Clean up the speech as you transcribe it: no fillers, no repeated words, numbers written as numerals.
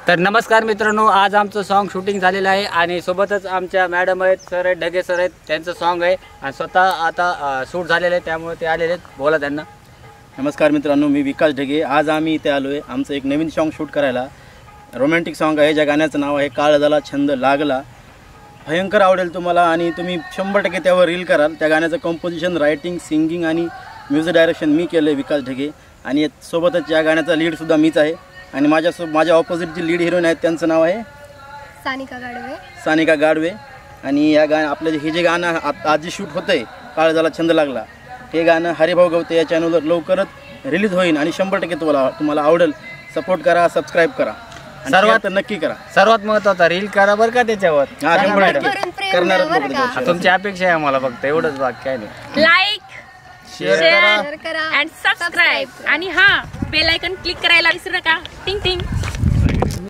तर नमस्कार मित्रांनो, आज आमचं सॉन्ग शूटिंग झालेलं आहे आणि सोबतच आमच्या मॅडम आहेत, सर आहेत, ढगे सर आहेत, त्यांचं सॉन्ग आहे आणि स्वतः आता शूट झालेलं आहे, त्यामुळे ते आलेले आहेत. बोला त्यांना. नमस्कार मित्रांनो, मी विकास ढगे. आज आम्ही इथे आलो आहे आमचं एक नवीन सॉन्ग शूट करायला. रोमॅन्टिक सॉन्ग आहे, ज्या गाण्याचं नाव आहे काळ झाला छंद लागला. भयंकर आवडेल तुम्हाला आणि तुम्ही 100% त्यावर रील कराल. त्या गाण्याचं कंपोजिशन, रायटिंग, सिंगिंग आणि म्युझिक डायरेक्शन मी केलं आहे, विकास ढगे. आणि सोबतच या गाण्याचा लीडसुद्धा मीच आहे. आणि माझ्या ऑपोजिट जी लीड हिरोईन आहेत त्यांचं नाव आहे सानिका गाडवे. आणि या आपलं हे जे गाणं आज जे शूट होतं आहे काळ झाला छंद लागला, हे गाणं हरिभाऊ गवते या चॅनलवर लवकरच रिलीज होईल आणि 100% तुम्हाला आवडेल. सपोर्ट करा, सबस्क्राईब करा, सर्वात नक्की करा. सर्वात महत्त्वाचा रील करा बरं का त्याच्यावर. 100% करणार. तुमची अपेक्षा आहे आम्हाला, फक्त एवढंच बाकी काय नाही. लाईक, शेअर करा आणि सबस्क्राईब आणि बेल आयकॉन क्लिक करायला विसरू नका. टिंग टिंग.